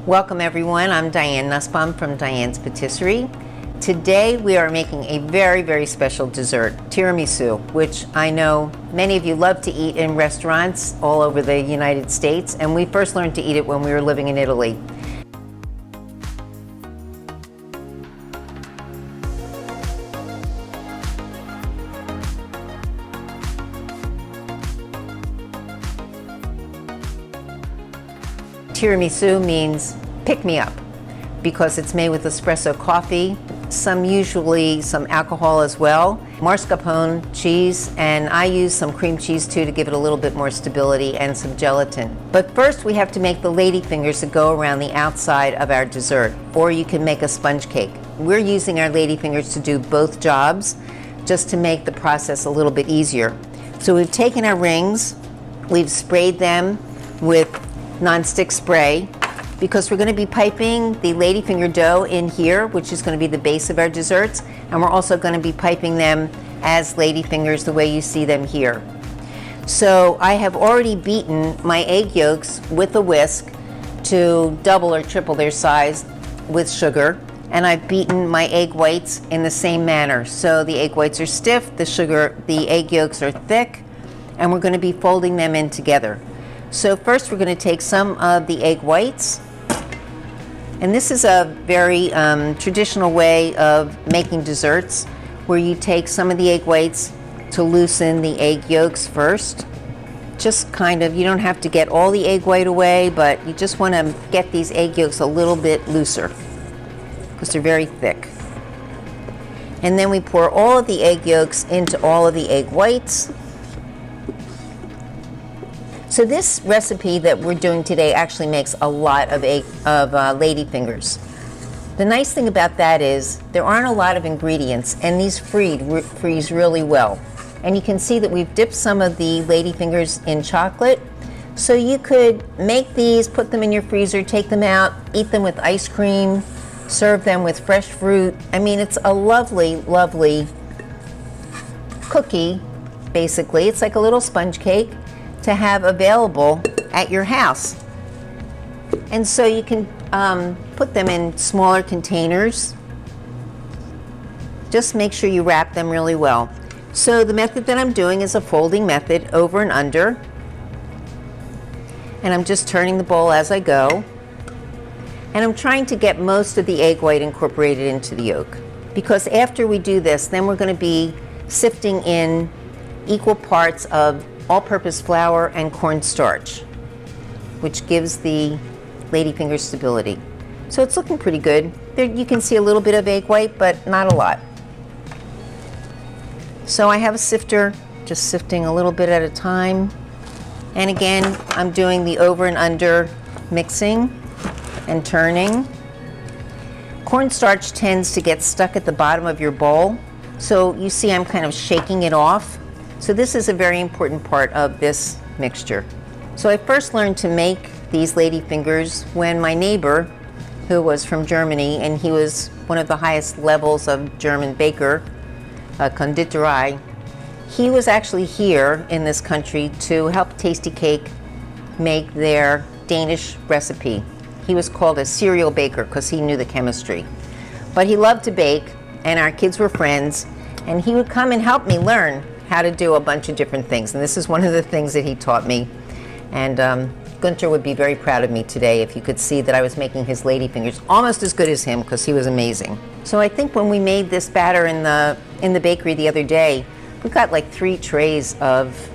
Welcome everyone, I'm Diane Nussbaum from Diane's Patisserie. Today we are making a very, very special dessert, tiramisu, which I know many of you love to eat in restaurants all over the United States, and we first learned to eat it when we were living in Italy. Tiramisu means pick me up because it's made with espresso coffee, usually some alcohol as well, mascarpone cheese, and I use some cream cheese too to give it a little bit more stability, and some gelatin. But first we have to make the ladyfingers that go around the outside of our dessert, or you can make a sponge cake. We're using our ladyfingers to do both jobs just to make the process a little bit easier. So we've taken our rings, we've sprayed them with non-stick spray because we're going to be piping the ladyfinger dough in here, which is going to be the base of our desserts, and we're also going to be piping them as ladyfingers the way you see them here. So I have already beaten my egg yolks with a whisk to double or triple their size with sugar, and I've beaten my egg whites in the same manner. So the egg whites are stiff, the egg yolks are thick, and we're going to be folding them in together. So first we're going to take some of the egg whites, and this is a very traditional way of making desserts where you take some of the egg whites to loosen the egg yolks first. Just kind of, you don't have to get all the egg white away, but you just want to get these egg yolks a little bit looser because they're very thick. And then we pour all of the egg yolks into all of the egg whites. So this recipe that we're doing today actually makes a lot of ladyfingers. The nice thing about that is there aren't a lot of ingredients, and these freeze really well. And you can see that we've dipped some of the ladyfingers in chocolate. So you could make these, put them in your freezer, take them out, eat them with ice cream, serve them with fresh fruit. I mean, it's a lovely, lovely cookie, basically. It's like a little sponge cake to have available at your house. And so you can put them in smaller containers. Just make sure you wrap them really well. So the method that I'm doing is a folding method, over and under. And I'm just turning the bowl as I go. And I'm trying to get most of the egg white incorporated into the yolk. Because after we do this, then we're going to be sifting in equal parts of all-purpose flour and cornstarch, which gives the ladyfinger stability. So it's looking pretty good. There you can see a little bit of egg white, but not a lot. So I have a sifter, just sifting a little bit at a time. And again, I'm doing the over and under mixing and turning. Cornstarch tends to get stuck at the bottom of your bowl. So you see I'm kind of shaking it off. So this is a very important part of this mixture. So I first learned to make these ladyfingers when my neighbor, who was from Germany, and he was one of the highest levels of German baker, Konditorei, he was actually here in this country to help Tasty Cake make their Danish recipe. He was called a cereal baker because he knew the chemistry. But he loved to bake, and our kids were friends, and he would come and help me learn how to do a bunch of different things. And this is one of the things that he taught me. And Gunther would be very proud of me today if you could see that I was making his ladyfingers almost as good as him, because he was amazing. So I think when we made this batter in the bakery the other day, we got like 3 trays of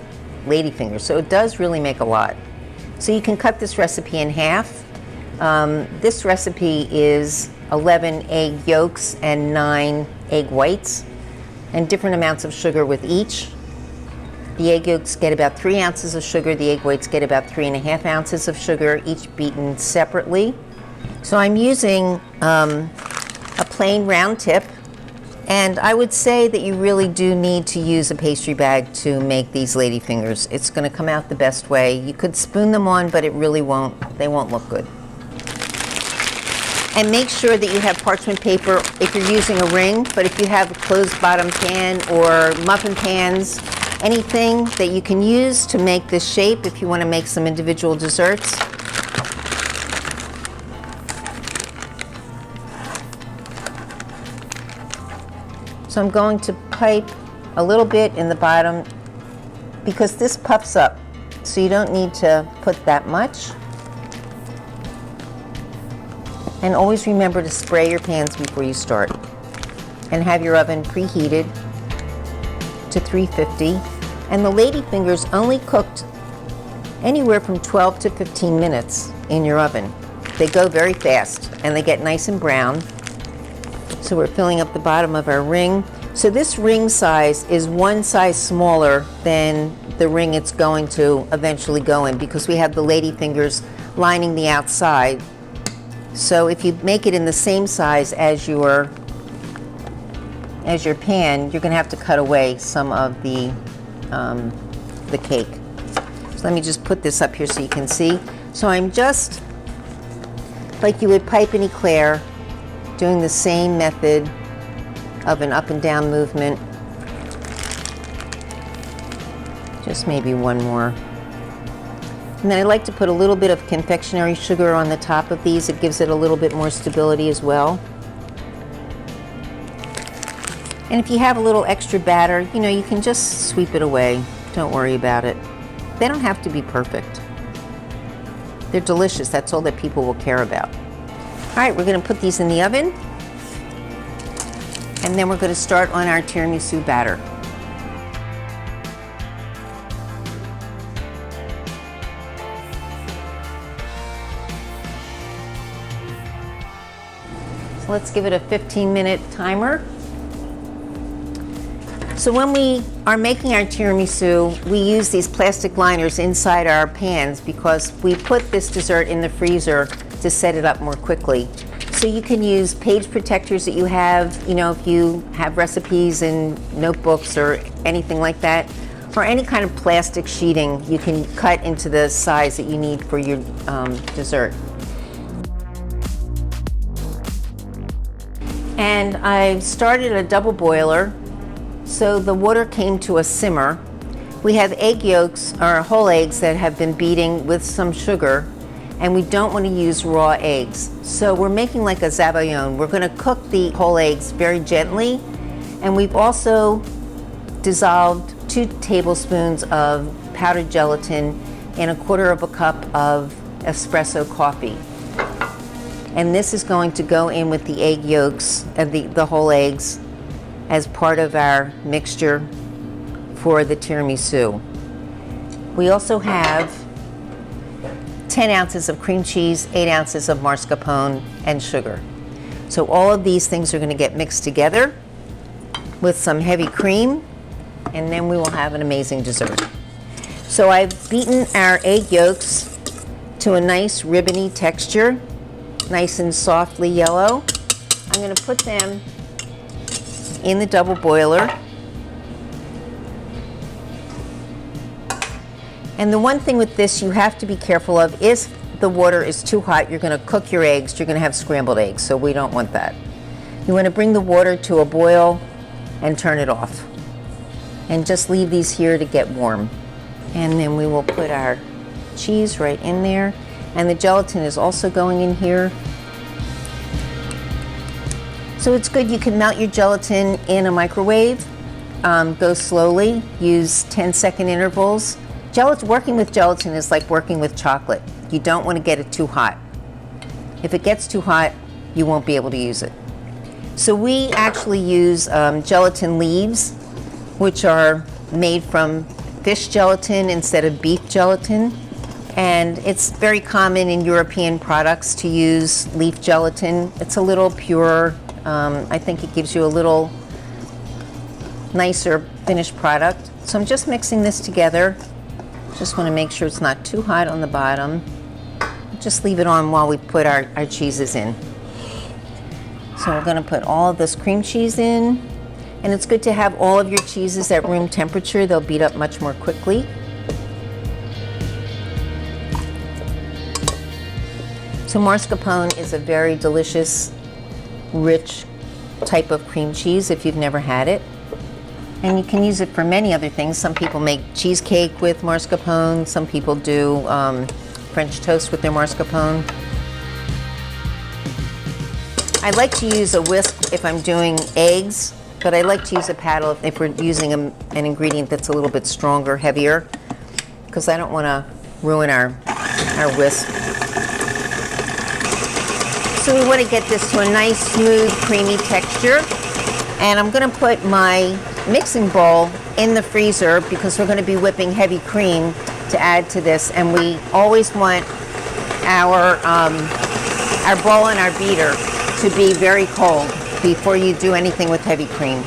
ladyfingers. So it does really make a lot. So you can cut this recipe in half. This recipe is 11 egg yolks and 9 egg whites, and different amounts of sugar with each. The egg yolks get about 3 ounces of sugar, the egg whites get about 3.5 ounces of sugar, each beaten separately. So I'm using a plain round tip, and I would say that you really do need to use a pastry bag to make these ladyfingers. It's going to come out the best way. You could spoon them on, but it really they won't look good. And make sure that you have parchment paper if you're using a ring, but if you have a closed bottom pan or muffin pans, anything that you can use to make this shape if you want to make some individual desserts. So I'm going to pipe a little bit in the bottom because this puffs up, so you don't need to put that much. And always remember to spray your pans before you start. And have your oven preheated to 350. And the Ladyfingers only cooked anywhere from 12 to 15 minutes in your oven. They go very fast and they get nice and brown. So we're filling up the bottom of our ring. So this ring size is one size smaller than the ring it's going to eventually go in because we have the Ladyfingers lining the outside. So if you make it in the same size as your pan, you're going to have to cut away some of the cake. So let me just put this up here so you can see. So I'm just, like you would pipe an eclair, doing the same method of an up and down movement. Just maybe one more. And then I like to put a little bit of confectionery sugar on the top of these. It gives it a little bit more stability as well. And if you have a little extra batter, you know, you can just sweep it away. Don't worry about it. They don't have to be perfect. They're delicious. That's all that people will care about. All right, we're going to put these in the oven. And then we're going to start on our tiramisu batter. So let's give it a 15-minute timer. So when we are making our tiramisu, we use these plastic liners inside our pans because we put this dessert in the freezer to set it up more quickly. So you can use page protectors that you have, you know, if you have recipes in notebooks or anything like that, or any kind of plastic sheeting you can cut into the size that you need for your dessert. And I started a double boiler, so the water came to a simmer. We have egg yolks, or whole eggs, that have been beating with some sugar, and we don't want to use raw eggs. So we're making like a zabaione. We're going to cook the whole eggs very gently, and we've also dissolved 2 tablespoons of powdered gelatin in a 1/4 cup of espresso coffee. And this is going to go in with the egg yolks and the whole eggs as part of our mixture for the tiramisu. We also have 10 ounces of cream cheese, 8 ounces of mascarpone, and sugar. So all of these things are going to get mixed together with some heavy cream, and then we will have an amazing dessert. So I've beaten our egg yolks to a nice ribbony texture, nice and softly yellow. I'm going to put them in the double boiler. And the one thing with this you have to be careful of is the water is too hot, you're going to cook your eggs, you're going to have scrambled eggs, so we don't want that. You want to bring the water to a boil and turn it off. And just leave these here to get warm. And then we will put our cheese right in there. And the gelatin is also going in here. So it's good, you can melt your gelatin in a microwave. Go slowly, use 10-second intervals. Working with gelatin is like working with chocolate. You don't want to get it too hot. If it gets too hot, you won't be able to use it. So we actually use gelatin leaves, which are made from fish gelatin instead of beef gelatin. And it's very common in European products to use leaf gelatin. It's a little purer. I think it gives you a little nicer finished product. So I'm just mixing this together. Just want to make sure it's not too hot on the bottom. Just leave it on while we put our cheeses in. So we're going to put all of this cream cheese in. And it's good to have all of your cheeses at room temperature. They'll beat up much more quickly. So mascarpone is a very delicious, rich type of cream cheese if you've never had it. And you can use it for many other things. Some people make cheesecake with mascarpone. Some people do French toast with their mascarpone. I like to use a whisk if I'm doing eggs but I like to use a paddle if we're using an ingredient that's a little bit stronger, heavier, because I don't want to ruin our whisk. So we want to get this to a nice, smooth, creamy texture. And I'm going to put my mixing bowl in the freezer because we're going to be whipping heavy cream to add to this. And we always want our bowl and our beater to be very cold before you do anything with heavy cream.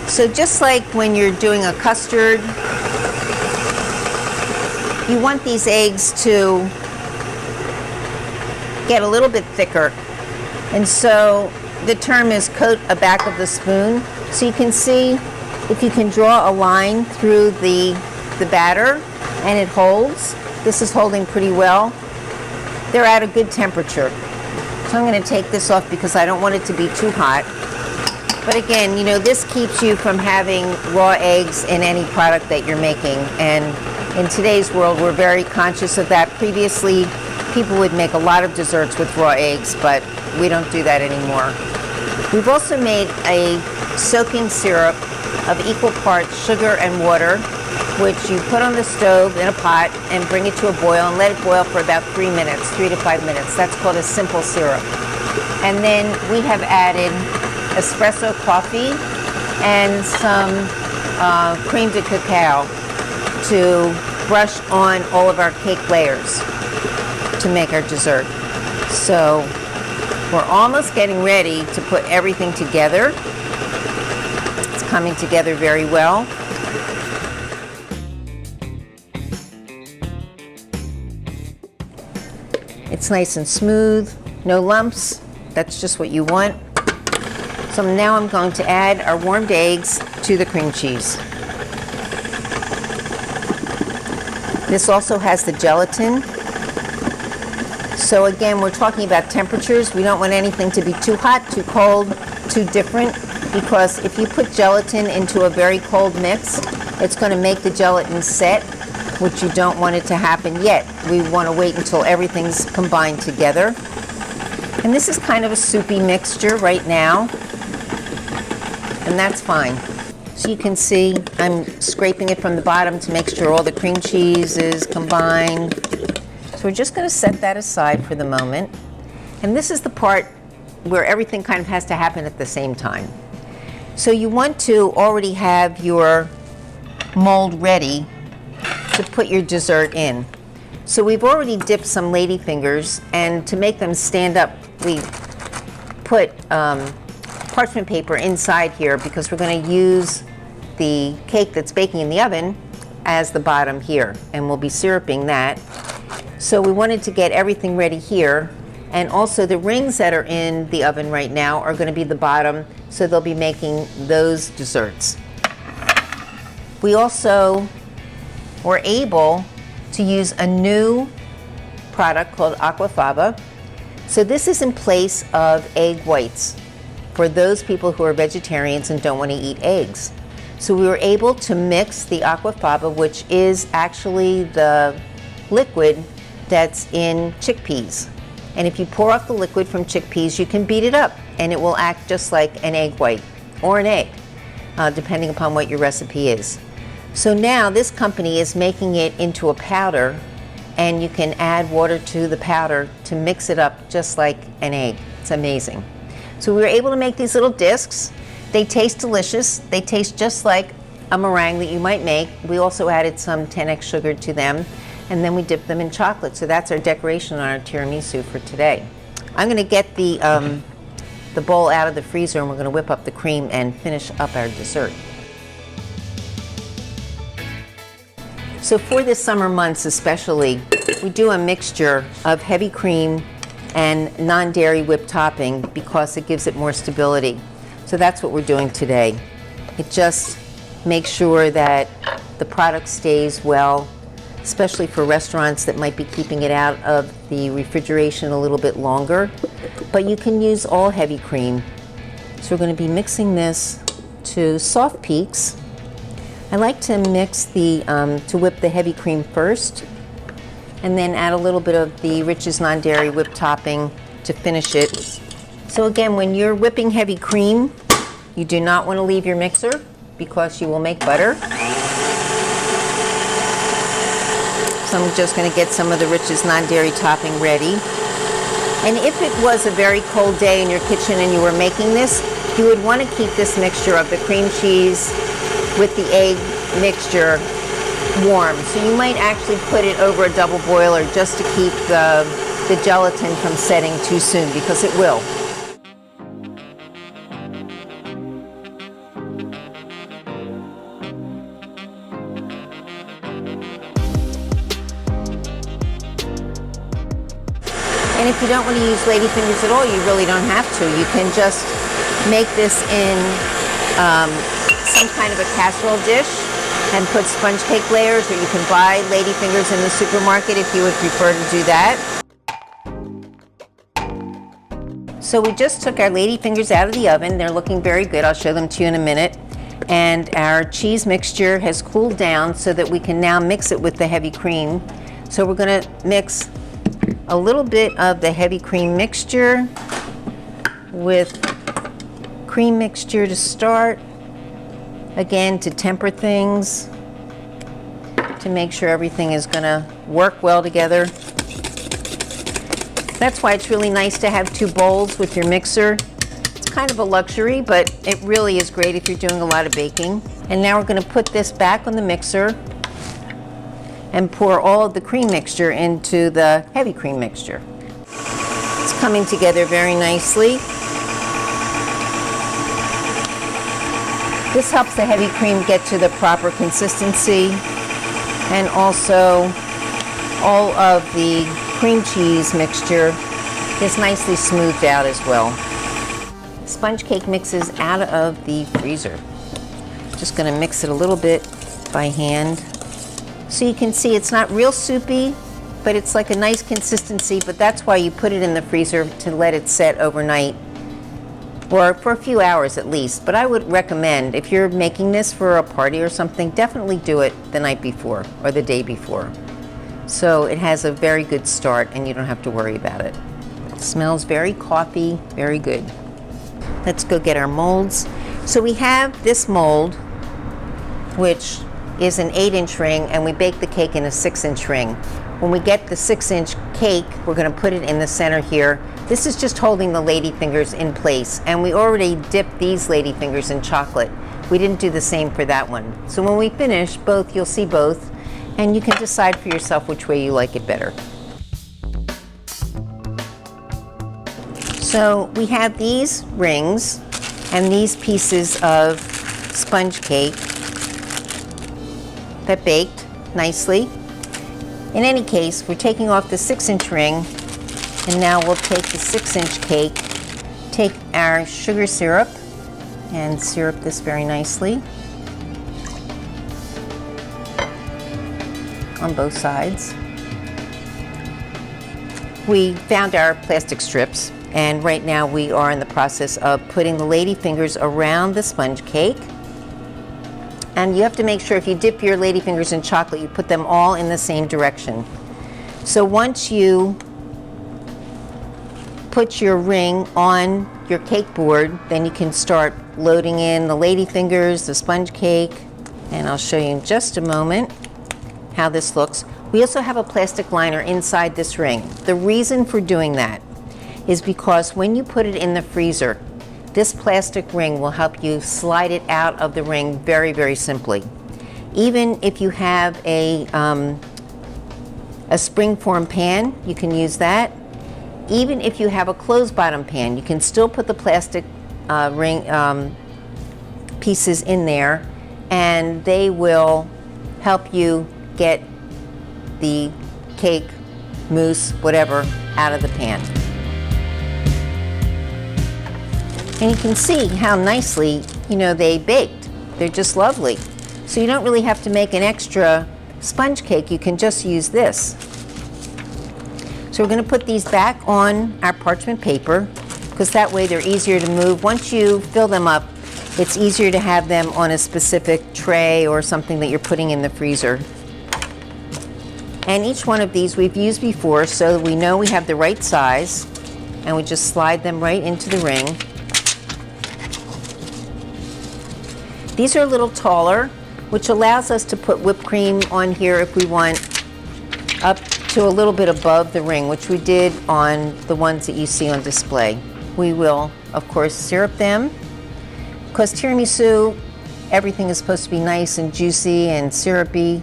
So just like when you're doing a custard, you want these eggs to get a little bit thicker. And so the term is coat a back of the spoon. So you can see if you can draw a line through the batter and it holds. This is holding pretty well. They're at a good temperature. So I'm going to take this off because I don't want it to be too hot. But again, you know, this keeps you from having raw eggs in any product that you're making. And in today's world, we're very conscious of that. Previously, people would make a lot of desserts with raw eggs, but we don't do that anymore. We've also made a soaking syrup of equal parts sugar and water, which you put on the stove in a pot and bring it to a boil and let it boil for about 3 minutes, 3 to 5 minutes. That's called a simple syrup. And then we have added espresso coffee and some creme de cacao to brush on all of our cake layers to make our dessert. So we're almost getting ready to put everything together. It's coming together very well. It's nice and smooth, no lumps. That's just what you want. So now I'm going to add our warmed eggs to the cream cheese. This also has the gelatin. So again, we're talking about temperatures. We don't want anything to be too hot, too cold, too different, because if you put gelatin into a very cold mix, it's going to make the gelatin set, which you don't want it to happen yet. We want to wait until everything's combined together. And this is kind of a soupy mixture right now, and that's fine. So you can see I'm scraping it from the bottom to make sure all the cream cheese is combined. So we're just going to set that aside for the moment. And this is the part where everything kind of has to happen at the same time. So you want to already have your mold ready to put your dessert in. So we've already dipped some Ladyfingers, and to make them stand up, we put parchment paper inside here because we're going to use the cake that's baking in the oven as the bottom here, and we'll be syruping that. So we wanted to get everything ready here, and also the rings that are in the oven right now are going to be the bottom, so they'll be making those desserts. We also were able to use a new product called Aquafaba. So this is in place of egg whites for those people who are vegetarians and don't want to eat eggs. So we were able to mix the Aquafaba, which is actually the liquid that's in chickpeas. And if you pour off the liquid from chickpeas, you can beat it up and it will act just like an egg white or an egg, depending upon what your recipe is. So now this company is making it into a powder, and you can add water to the powder to mix it up just like an egg. It's amazing. So we were able to make these little discs. They taste delicious. They taste just like a meringue that you might make. We also added some 10x sugar to them, and then we dipped them in chocolate. So that's our decoration on our tiramisu for today. I'm going to get the bowl out of the freezer, and we're going to whip up the cream and finish up our dessert. So for the summer months especially, we do a mixture of heavy cream and non-dairy whipped topping because it gives it more stability. So that's what we're doing today. It just makes sure that the product stays well, especially for restaurants that might be keeping it out of the refrigeration a little bit longer. But you can use all heavy cream. So we're going to be mixing this to soft peaks. I like to mix to whip the heavy cream first, and then add a little bit of the Rich's non-dairy whipped topping to finish it. So again, when you're whipping heavy cream, you do not want to leave your mixer because you will make butter. So I'm just going to get some of the Rich's non-dairy topping ready. And if it was a very cold day in your kitchen and you were making this, you would want to keep this mixture of the cream cheese with the egg mixture warm. So you might actually put it over a double boiler just to keep the gelatin from setting too soon, because it will. And if you don't want to use Ladyfingers at all, you really don't have to. You can just make this in some kind of a casserole dish and put sponge cake layers, or you can buy Ladyfingers in the supermarket if you would prefer to do that. So we just took our Ladyfingers out of the oven. They're looking very good. I'll show them to you in a minute. And our cheese mixture has cooled down so that we can now mix it with the heavy cream. So we're going to mix a little bit of the heavy cream mixture with cream mixture to start. Again, to temper things, to make sure everything is going to work well together. That's why it's really nice to have two bowls with your mixer. It's kind of a luxury, but it really is great if you're doing a lot of baking. And now we're going to put this back on the mixer and pour all of the cream mixture into the heavy cream mixture. It's coming together very nicely. This helps the heavy cream get to the proper consistency, and also all of the cream cheese mixture is nicely smoothed out as well. Sponge cake mixes out of the freezer. Just going to mix it a little bit by hand. So you can see it's not real soupy, but it's like a nice consistency, but that's why you put it in the freezer to let it set overnight, or for a few hours at least. But I would recommend, if you're making this for a party or something, definitely do it the night before or the day before. So it has a very good start and you don't have to worry about it. It smells very coffee, very good. Let's go get our molds. So we have this mold, which is an 8-inch ring, and we bake the cake in a 6-inch ring. When we get the 6-inch cake, we're going to put it in the center here. This is just holding the Ladyfingers in place, and we already dipped these Ladyfingers in chocolate. We didn't do the same for that one. So when we finish both, you'll see both, and you can decide for yourself which way you like it better. So we have these rings and these pieces of sponge cake that baked nicely. In any case, we're taking off the 6-inch ring, and now we'll take the 6-inch cake, take our sugar syrup, and syrup this very nicely on both sides. We found our plastic strips, and right now we are in the process of putting the Ladyfingers around the sponge cake. And you have to make sure if you dip your Ladyfingers in chocolate, you put them all in the same direction. So once you put your ring on your cake board, then you can start loading in the Ladyfingers, the sponge cake, and I'll show you in just a moment how this looks. We also have a plastic liner inside this ring. The reason for doing that is because when you put it in the freezer, this plastic ring will help you slide it out of the ring very, very simply. Even if you have a spring-form pan, you can use that. Even if you have a closed bottom pan, you can still put the plastic ring pieces in there, and they will help you get the cake, mousse, whatever, out of the pan. And you can see how nicely, they baked. They're just lovely. So you don't really have to make an extra sponge cake. You can just use this. So we're going to put these back on our parchment paper, because that way they're easier to move. Once you fill them up, it's easier to have them on a specific tray or something that you're putting in the freezer. And each one of these we've used before, so we know we have the right size. and we just slide them right into the ring. These are a little taller, which allows us to put whipped cream on here if we want up to a little bit above the ring, which we did on the ones that you see on display. We will, of course, syrup them. Because tiramisu, everything is supposed to be nice and juicy and syrupy.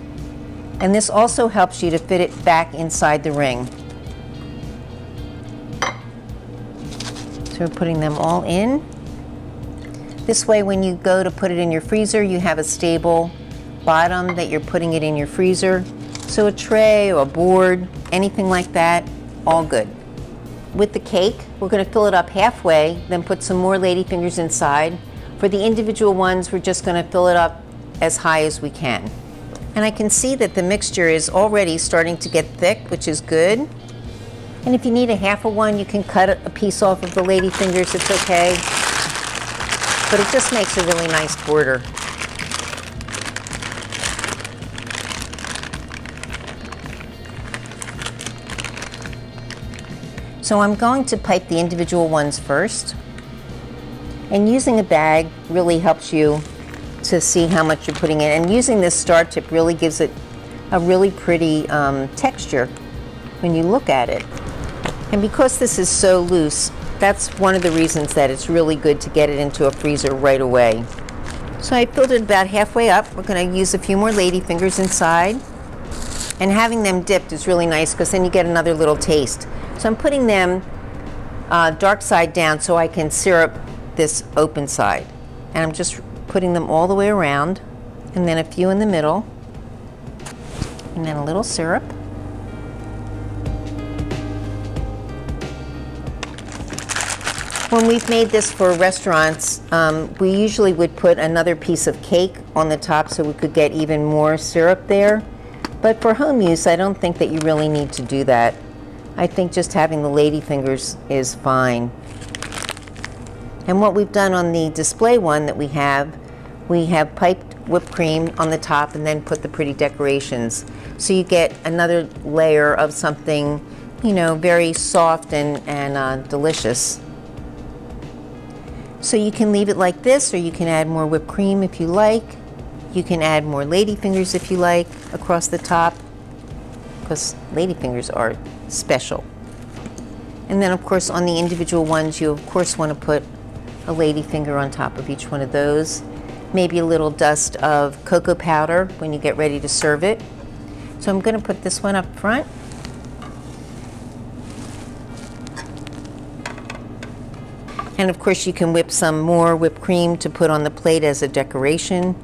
And this also helps you to fit it back inside the ring. So we're putting them all in. This way, when you go to put it in your freezer, you have a stable bottom that you're putting it in your freezer. So a tray or a board, anything like that, all good. With the cake, we're going to fill it up halfway, then put some more ladyfingers inside. For the individual ones, we're just going to fill it up as high as we can. And I can see that the mixture is already starting to get thick, which is good. And if you need a half of one, you can cut a piece off of the ladyfingers, it's okay. But it just makes a really nice border. So I'm going to pipe the individual ones first. And using a bag really helps you to see how much you're putting in. And using this star tip really gives it a really pretty texture when you look at it. And because this is so loose, that's one of the reasons that it's really good to get it into a freezer right away. So I filled it about halfway up. We're going to use a few more ladyfingers inside. And having them dipped is really nice because then you get another little taste. So I'm putting them dark side down so I can syrup this open side. And I'm just putting them all the way around, and then a few in the middle, and then a little syrup. When we've made this for restaurants, we usually would put another piece of cake on the top so we could get even more syrup there. But for home use, I don't think that you really need to do that. I think just having the ladyfingers is fine. And what we've done on the display one that we have piped whipped cream on the top and then put the pretty decorations. So you get another layer of something, you know, very soft and delicious. So you can leave it like this, or you can add more whipped cream if you like. You can add more ladyfingers if you like across the top, because ladyfingers are special. And then of course on the individual ones, you of course want to put a ladyfinger on top of each one of those. Maybe a little dust of cocoa powder when you get ready to serve it. So I'm going to put this one up front. And of course you can whip some more whipped cream to put on the plate as a decoration,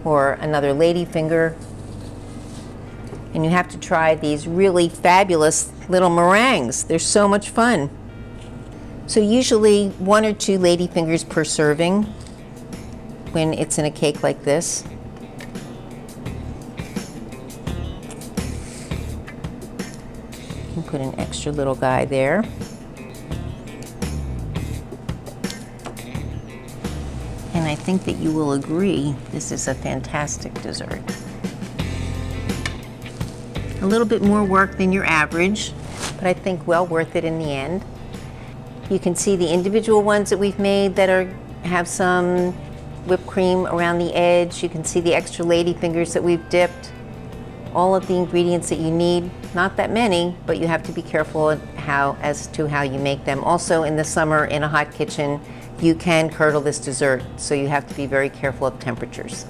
or another ladyfinger. And you have to try these really fabulous little meringues. They're so much fun. So usually 1 or 2 ladyfingers per serving when it's in a cake like this. You can put an extra little guy there. And I think that you will agree this is a fantastic dessert. A little bit more work than your average, but I think well worth it in the end. You can see the individual ones that we've made that have some whipped cream around the edge. You can see the extra ladyfingers that we've dipped. All of the ingredients that you need, not that many, but you have to be careful as to how you make them. Also in the summer in a hot kitchen, you can curdle this dessert, so you have to be very careful of temperatures.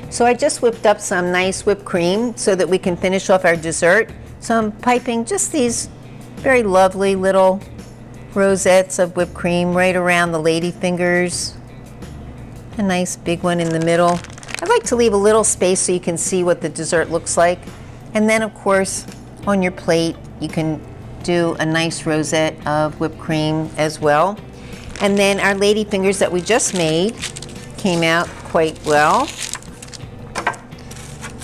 So I just whipped up some nice whipped cream so that we can finish off our dessert. So I'm piping just these very lovely little rosettes of whipped cream right around the ladyfingers. A nice big one in the middle. I like to leave a little space so you can see what the dessert looks like. And then of course on your plate you can do a nice rosette of whipped cream as well. And then our ladyfingers that we just made came out quite well.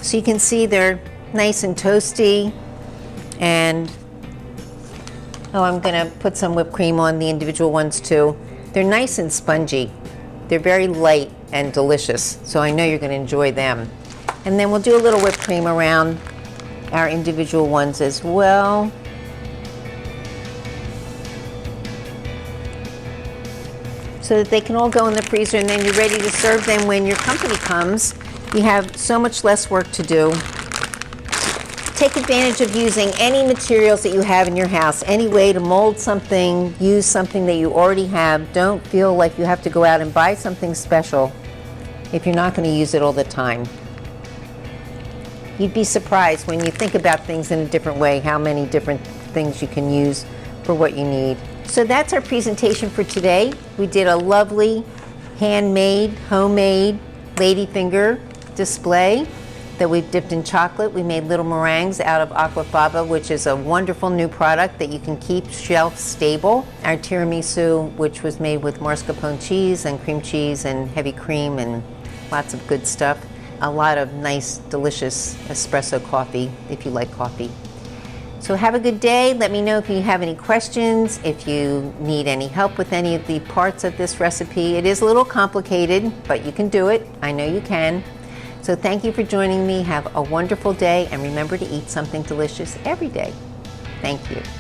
So you can see they're nice and toasty, and I'm going to put some whipped cream on the individual ones too. They're nice and spongy. They're very light and delicious, so I know you're going to enjoy them. And then we'll do a little whipped cream around our individual ones as well. so that they can all go in the freezer, and then you're ready to serve them when your company comes. You have so much less work to do. Take advantage of using any materials that you have in your house, any way to mold something, use something that you already have. Don't feel like you have to go out and buy something special if you're not going to use it all the time. You'd be surprised when you think about things in a different way, how many different things you can use for what you need. So that's our presentation for today. We did a lovely handmade, homemade ladyfinger display that we've dipped in chocolate. We made little meringues out of Aquafaba, which is a wonderful new product that you can keep shelf stable. Our tiramisu, which was made with mascarpone cheese and cream cheese and heavy cream and lots of good stuff. A lot of nice, delicious espresso coffee, if you like coffee. So have a good day. Let me know if you have any questions, if you need any help with any of the parts of this recipe. It is a little complicated, but you can do it. I know you can. So thank you for joining me. Have a wonderful day, and remember to eat something delicious every day. Thank you.